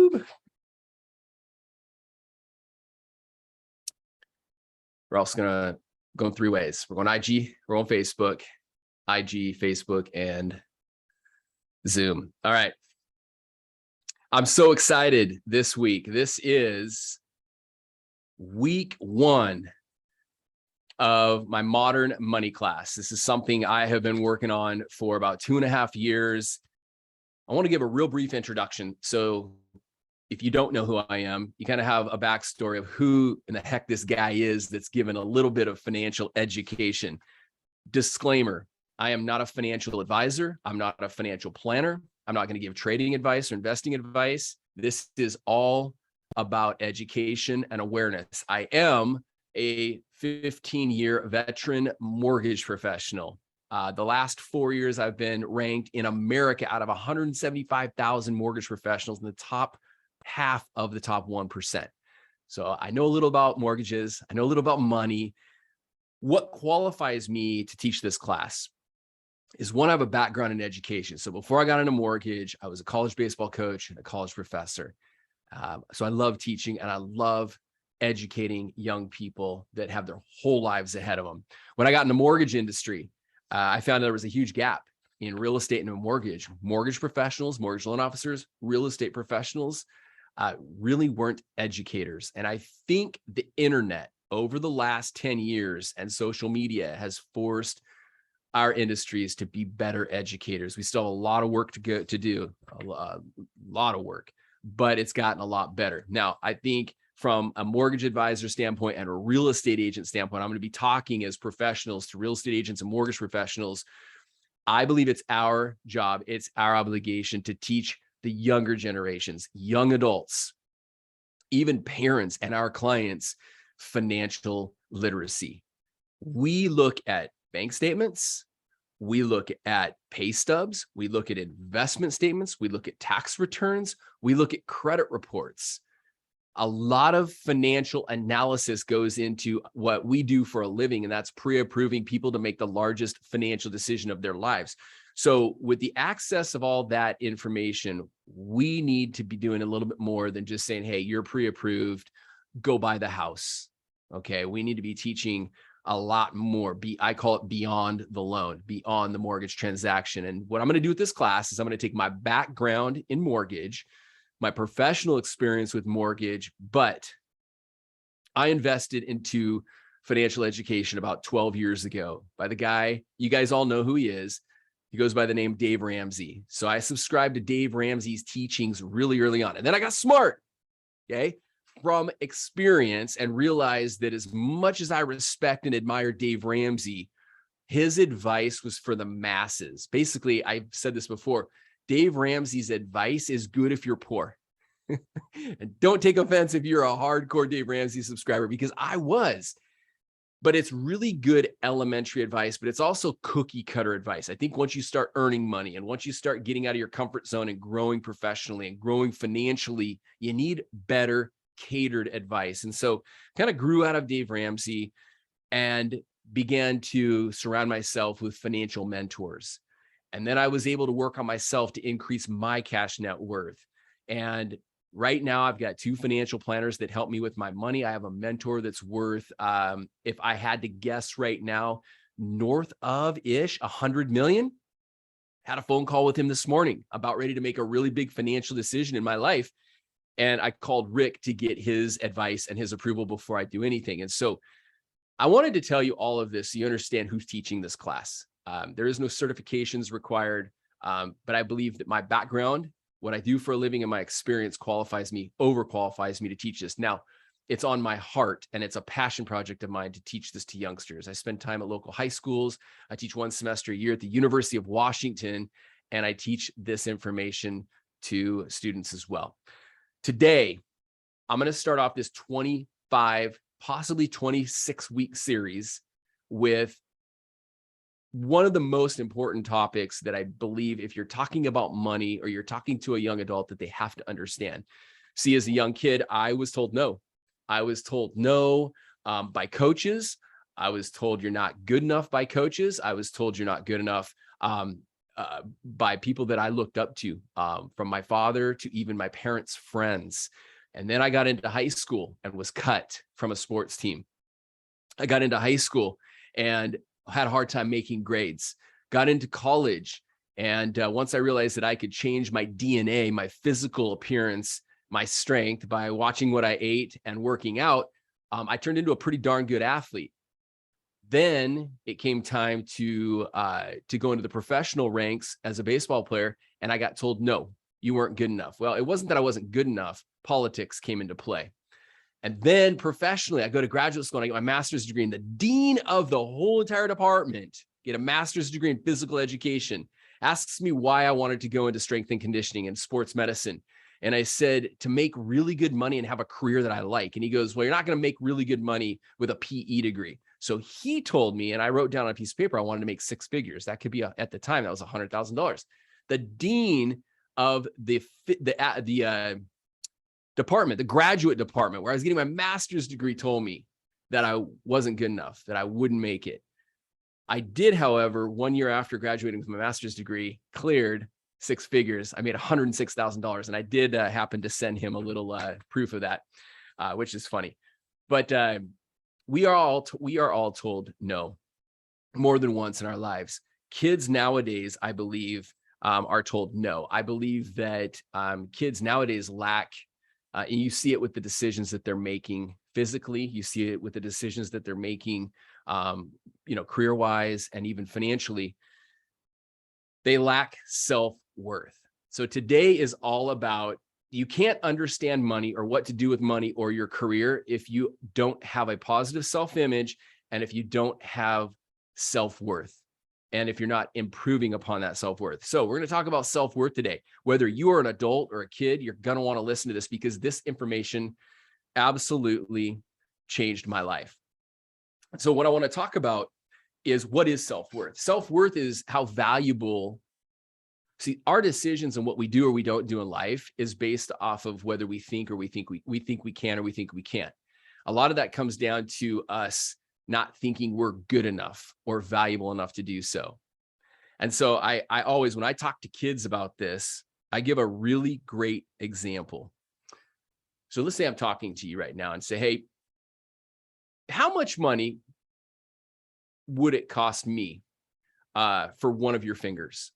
YouTube. We're also gonna go in 3 ways. We're going IG, we're on Facebook, IG, Facebook, and Zoom. All right. I'm so excited this week. This is week 1 of my modern money class. This is something I have been working on for about 2.5 years. I want to give a real brief introduction. So if you don't know who I am, you kind of have a backstory of who in the heck this guy is that's given a little bit of financial education. Disclaimer, I am not a financial advisor. I'm not a financial planner. I'm not going to give trading advice or investing advice. This is all about education and awareness. I am a 15-year veteran mortgage professional. The last 4 years, I've been ranked in America out of 175,000 mortgage professionals in the top half of the top 1%. So I know a little about mortgages. I know a little about money. What qualifies me to teach this class is, one, I have a background in education. So before I got into mortgage, I was a college baseball coach and a college professor. So I love teaching and I love educating young people that have their whole lives ahead of them. When I got in the mortgage industry, I found there was a huge gap in real estate and mortgage. Mortgage professionals, mortgage loan officers, real estate professionals really weren't educators. And I think the internet over the last 10 years and social media has forced our industries to be better educators. We still have a lot of work to do, a lot of work, but it's gotten a lot better. Now, I think from a mortgage advisor standpoint and a real estate agent standpoint, I'm going to be talking as professionals to real estate agents and mortgage professionals. I believe it's our job, it's our obligation to teach the younger generations, young adults, even parents and our clients, financial literacy. We look at bank statements, we look at pay stubs, we look at investment statements, we look at tax returns, we look at credit reports. A lot of financial analysis goes into what we do for a living, and that's pre-approving people to make the largest financial decision of their lives. So with the access of all that information, we need to be doing a little bit more than just saying, hey, you're pre-approved, go buy the house. Okay, we need to be teaching a lot more. I call it beyond the loan, beyond the mortgage transaction. And what I'm going to do with this class is I'm going to take my background in mortgage, my professional experience with mortgage, but I invested into financial education about 12 years ago by the guy, you guys all know who he is. He goes by the name Dave Ramsey. So I subscribed to Dave Ramsey's teachings really early on. And then I got smart, okay, from experience, and realized that as much as I respect and admire Dave Ramsey, his advice was for the masses. Basically, I've said this before, Dave Ramsey's advice is good if you're poor. And don't take offense if you're a hardcore Dave Ramsey subscriber, because I was. But it's really good elementary advice, but it's also cookie cutter advice. I think once you start earning money and once you start getting out of your comfort zone and growing professionally and growing financially, you need better catered advice. And so kind of grew out of Dave Ramsey and began to surround myself with financial mentors. And then I was able to work on myself to increase my cash net worth. And right now I've got 2 financial planners that help me with my money. I have a mentor that's worth, if I had to guess right now, north of 100 million. Had a phone call with him this morning, about ready to make a really big financial decision in my life. And I called Rick to get his advice and his approval before I do anything. And so I wanted to tell you all of this so you understand who's teaching this class. There is no certifications required, but I believe that my background, what I do for a living, and my experience overqualifies me to teach this. Now, it's on my heart and it's a passion project of mine to teach this to youngsters. I spend time at local high schools. I teach 1 semester a year at the University of Washington, and I teach this information to students as well. Today, I'm going to start off this 25, possibly 26-week series with one of the most important topics that I believe, if you're talking about money or you're talking to a young adult, that they have to understand. See, as a young kid, I was told no. I was told no by coaches. I was told you're not good enough by coaches. I was told you're not good enough by people that I looked up to, from my father to even my parents' friends. And then I got into high school and was cut from a sports team. I got into high school and had a hard time making grades. Got into college. And once I realized that I could change my DNA, my physical appearance, my strength by watching what I ate and working out, I turned into a pretty darn good athlete. Then it came time to go into the professional ranks as a baseball player. And I got told, no, you weren't good enough. Well, it wasn't that I wasn't good enough. Politics came into play. And then professionally, I go to graduate school and I get my master's degree. And the dean of the whole entire department, get a master's degree in physical education, asks me why I wanted to go into strength and conditioning and sports medicine. And I said, to make really good money and have a career that I like. And he goes, well, you're not going to make really good money with a PE degree. So he told me, and I wrote down on a piece of paper, I wanted to make six figures. That could be, at the time, that was $100,000. The dean of the department, the graduate department, where I was getting my master's degree, told me that I wasn't good enough, that I wouldn't make it. I did, however, 1 year after graduating with my master's degree, cleared six figures. I made $106,000, and I did happen to send him a little proof of that, which is funny. But we are all told no more than once in our lives. Kids nowadays, I believe, are told no. I believe that kids nowadays lack, and you see it with the decisions that they're making physically. You see it with the decisions that they're making, career-wise and even financially. They lack self-worth. So today is all about, you can't understand money or what to do with money or your career if you don't have a positive self-image and if you don't have self-worth, and if you're not improving upon that self-worth. So we're going to talk about self-worth today. Whether you are an adult or a kid, you're going to want to listen to this, because this information absolutely changed my life. So what I want to talk about is, what is self-worth? Self-worth is how valuable. See, our decisions and what we do or we don't do in life is based off of whether we think we can or we think we can't. A lot of that comes down to us not thinking we're good enough or valuable enough to do so. And so I always, when I talk to kids about this, I give a really great example. So let's say I'm talking to you right now and say, hey, how much money would it cost me for one of your fingers?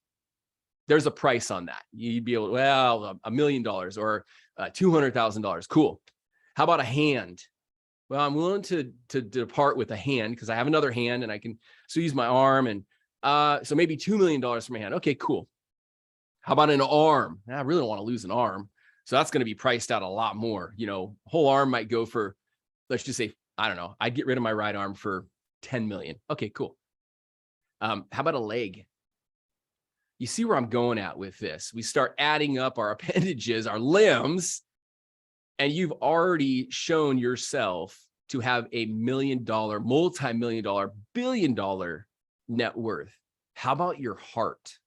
There's a price on that. You'd be able to, well, $1 million or $200,000. Cool. How about a hand? Well, I'm willing to depart with a hand because I have another hand and I can still use my arm. And so maybe $2 million for my hand. Okay, cool. How about an arm? I really don't want to lose an arm. So that's going to be priced out a lot more. Whole arm might go for, let's just say, I don't know, I'd get rid of my right arm for 10 million. Okay, cool. How about a leg? You see where I'm going at with this. We start adding up our appendages, our limbs, and you've already shown yourself to have a $1 million, multi-million-dollar, billion-dollar net worth. How about your heart?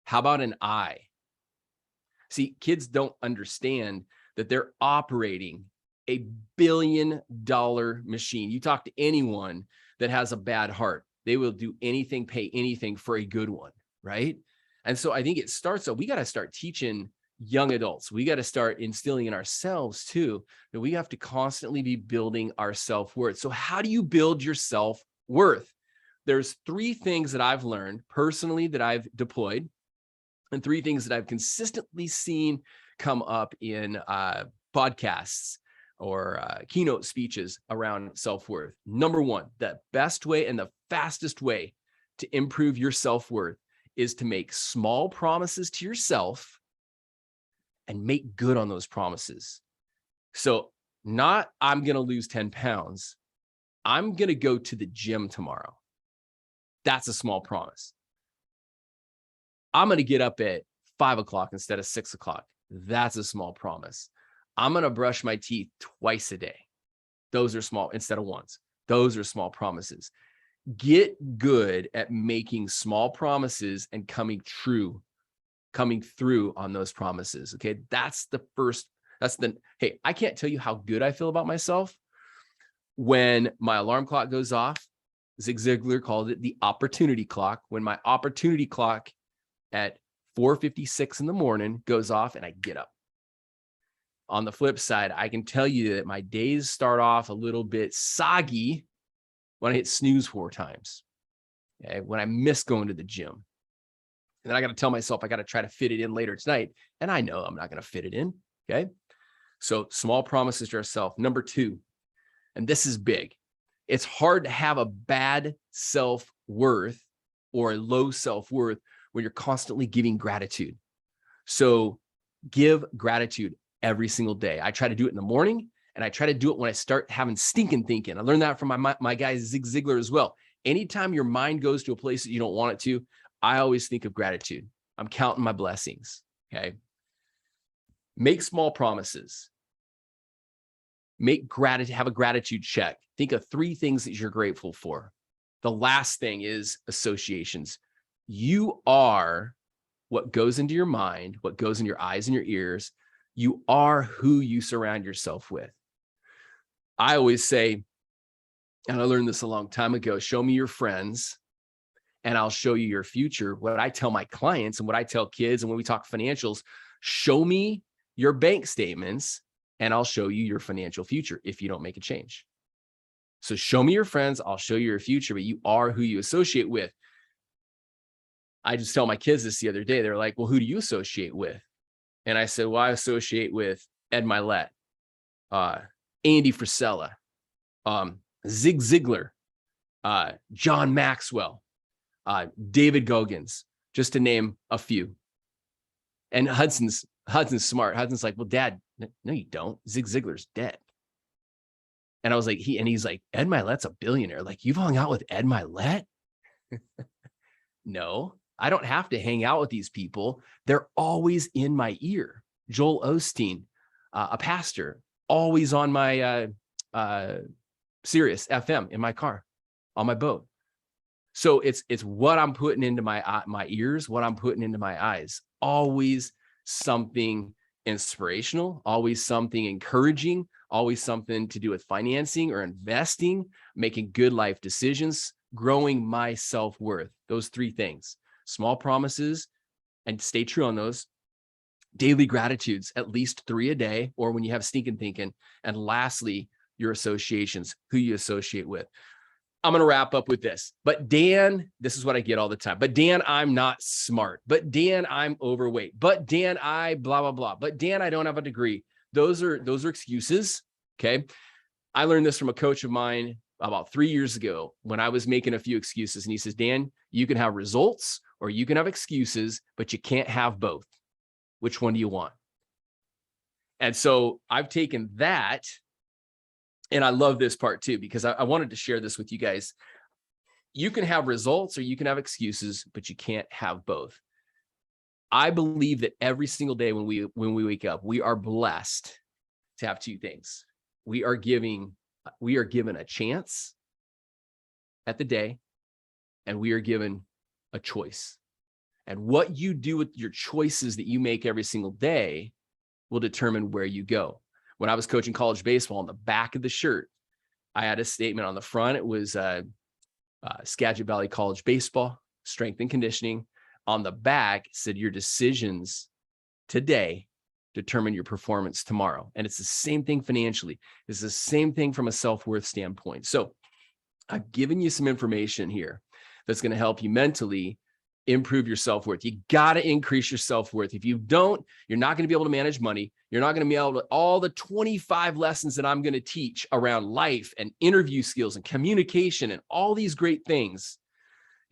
How about an eye? See, kids don't understand that they're operating a $1 billion machine. You talk to anyone that has a bad heart, they will do anything, pay anything for a good one, right? And so I think it starts, so we got to start teaching young adults. We got to start instilling in ourselves too, that we have to constantly be building our self-worth. So how do you build your self-worth? There's three things that I've learned personally that I've deployed, and three things that I've consistently seen come up in podcasts or keynote speeches around self-worth. Number one, the best way and the fastest way to improve your self-worth is to make small promises to yourself and make good on those promises. So not, I'm going to lose 10 pounds. I'm going to go to the gym tomorrow. That's a small promise. I'm going to get up at 5 o'clock instead of 6 o'clock. That's a small promise. I'm going to brush my teeth twice a day. Those are small instead of once. Those are small promises. Get good at making small promises and coming through on those promises. Okay. That's the first, hey, I can't tell you how good I feel about myself when my alarm clock goes off. Zig Ziglar called it the opportunity clock. When my opportunity clock at 4:56 in the morning goes off and I get up. On the flip side, I can tell you that my days start off a little bit soggy when I hit snooze 4 times. Okay? When I miss going to the gym. And then I got to tell myself I got to try to fit it in later tonight. And I know I'm not going to fit it in. Okay. So small promises to ourselves. Number 2, and this is big. It's hard to have a bad self-worth or a low self-worth when you're constantly giving gratitude. So give gratitude every single day. I try to do it in the morning, and I try to do it when I start having stinking thinking. I learned that from my guy, Zig Ziglar, as well. Anytime your mind goes to a place that you don't want it to, I always think of gratitude. I'm counting my blessings. Okay. Make small promises. Have a gratitude check. Think of 3 things that you're grateful for. The last thing is associations. You are what goes into your mind, what goes in your eyes and your ears. You are who you surround yourself with. I always say, and I learned this a long time ago, show me your friends and I'll show you your future. What I tell my clients and what I tell kids, and when we talk financials, show me your bank statements and I'll show you your financial future if you don't make a change. So show me your friends, I'll show you your future, but you are who you associate with. I just tell my kids this the other day. They're like, well, who do you associate with? And I said, well, I associate with Ed Milet, Andy Frisella, Zig Ziglar, John Maxwell, David Goggins, just to name a few. And Hudson's smart. Hudson's like, well, Dad, no, you don't. Zig Ziglar's dead. And I was like, he's like, Ed Milet's a billionaire. Like, you've hung out with Ed Milet? No, I don't have to hang out with these people. They're always in my ear. Joel Osteen, a pastor, always on my Sirius FM in my car, on my boat. So it's what I'm putting into my ears, what I'm putting into my eyes. Always something inspirational, always something encouraging, always something to do with financing or investing, making good life decisions, growing my self-worth. Those 3 things: small promises, and stay true on those. Daily gratitudes, at least 3 a day, or when you have stinking thinking. And lastly, your associations, who you associate with. I'm going to wrap up with this. But Dan, this is what I get all the time. But Dan, I'm not smart. But Dan, I'm overweight. But Dan, I blah, blah, blah. But Dan, I don't have a degree. Those are excuses. Okay. I learned this from a coach of mine about 3 years ago when I was making a few excuses. And he says, Dan, you can have results or you can have excuses, but you can't have both. Which one do you want? And so I've taken that. And I love this part too, because I wanted to share this with you guys. You can have results or you can have excuses, but you can't have both. I believe that every single day when we wake up, we are blessed to have 2 things. We are given a chance at the day, and we are given a choice. And what you do with your choices that you make every single day will determine where you go. When I was coaching college baseball, on the back of the shirt, I had a statement on the front. It was Skagit Valley College Baseball, strength and conditioning. On the back, it said, your decisions today determine your performance tomorrow. And it's the same thing financially. It's the same thing from a self-worth standpoint. So I've given you some information here that's going to help you mentally improve your self-worth. You got to increase your self-worth. If you don't, you're not going to be able to manage money. You're not going to be able to, all the 25 lessons that I'm going to teach around life and interview skills and communication and all these great things,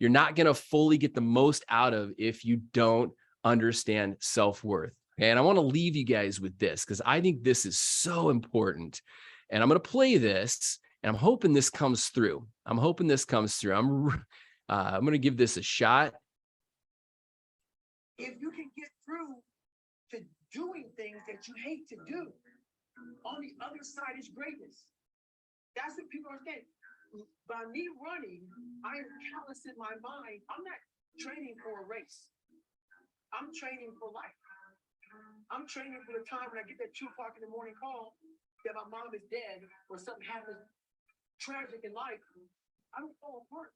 you're not going to fully get the most out of if you don't understand self-worth. Okay? And I want to leave you guys with this because I think this is so important. And I'm going to play this and I'm hoping this comes through. I'm going to give this a shot. If you can get through to doing things that you hate to do, on the other side is greatness. That's what people are saying. By me running, I am callous in my mind. I'm not training for a race. I'm training for life. I'm training for the time when I get that 2 o'clock in the morning call that my mom is dead or something happens tragic in life. I don't fall apart.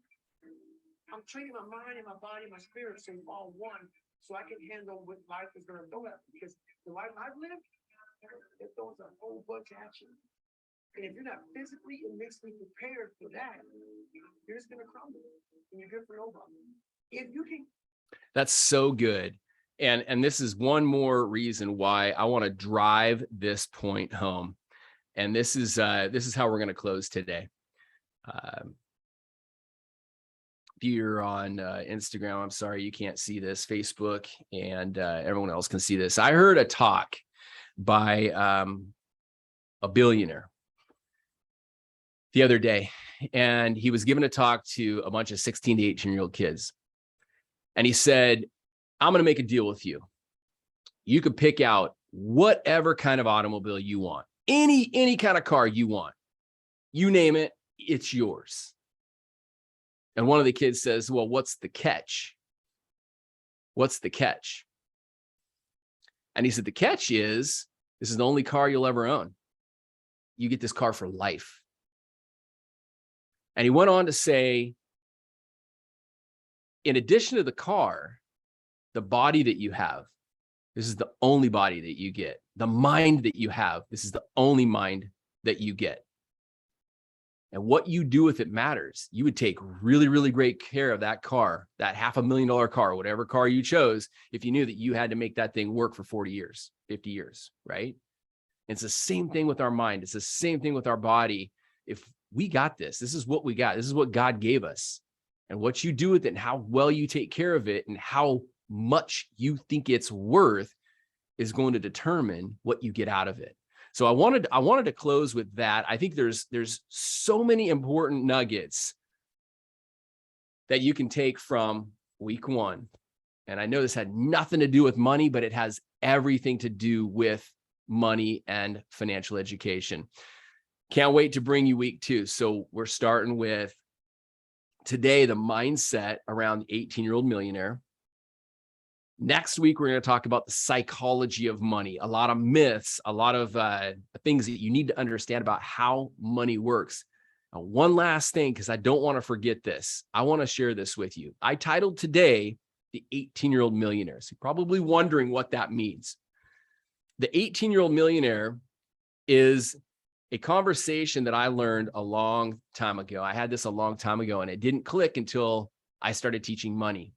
I'm training my mind and my body and my spirit so it's all one. so I can handle what life is gonna throw at me. Because the life I've lived, it throws a whole bunch at you. And if you're not physically and mentally prepared for that, you're just gonna crumble, and you're good for nobody. If you can. That's so good. And this is one more reason why I want to drive this point home. And this is how we're going to close today. If you're on Instagram, I'm sorry, you can't see this, Facebook, and everyone else can see this. I heard a talk by a billionaire the other day, and he was giving a talk to a bunch of 16 to 18-year-old kids. And he said, I'm going to make a deal with you. You could pick out whatever kind of automobile you want, any kind of car you want. You name it, it's yours. And one of the kids says, well, what's the catch? What's the catch? And he said, the catch is, this is the only car you'll ever own. You get this car for life. And he went on to say, in addition to the car, the body that you have, this is the only body that you get. The mind that you have, this is the only mind that you get. And what you do with it matters. You would take really, really great care of that car, that $500,000 car, whatever car you chose, if you knew that you had to make that thing work for 40 years, 50 years, right? And it's the same thing with our mind. It's the same thing with our body. If we got this, this is what we got. This is what God gave us. And what you do with it and how well you take care of it and how much you think it's worth is going to determine what you get out of it. So I wanted to close with that. I think there's so many important nuggets that you can take from week one. And I know this had nothing to do with money, but it has everything to do with money and financial education. Can't wait to bring you week two. So we're starting with today, the mindset around the 18-year-old millionaire. Next week, we're going to talk about the psychology of money, a lot of myths, a lot of things that you need to understand about how money works. Now, one last thing, because I don't want to forget this. I want to share this with you. I titled today, the 18-year-old millionaire. So you're probably wondering what that means. The 18-year-old millionaire is a conversation that I learned a long time ago. I had this a long time ago, and it didn't click until I started teaching money.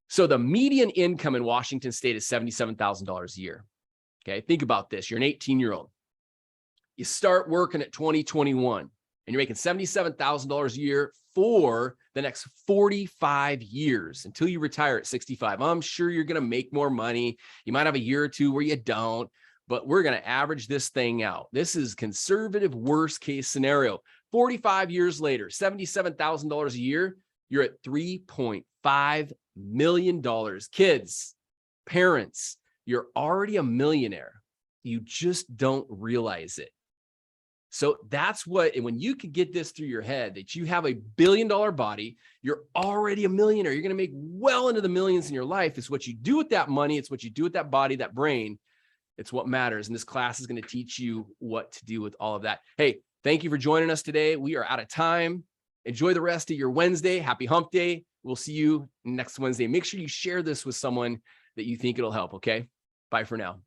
So the median income in Washington State is $77,000 a year. Okay, think about this. You're an 18-year-old. You start working at 2021, and you're making $77,000 a year for the next 45 years until you retire at 65. I'm sure you're going to make more money. You might have a year or two where you don't, but we're going to average this thing out. This is conservative worst case scenario. 45 years later, $77,000 a year, you're at $3.5 million. Kids, parents, you're already a millionaire. You just don't realize it. So that's what, when you can get this through your head, that you have a $1 billion body, you're already a millionaire. You're going to make well into the millions in your life. It's what you do with that money. It's what you do with that body, that brain. It's what matters. And this class is going to teach you what to do with all of that. Hey, thank you for joining us today. We are out of time. Enjoy the rest of your Wednesday. Happy hump day. We'll see you next Wednesday. Make sure you share this with someone that you think it'll help. Okay. Bye for now.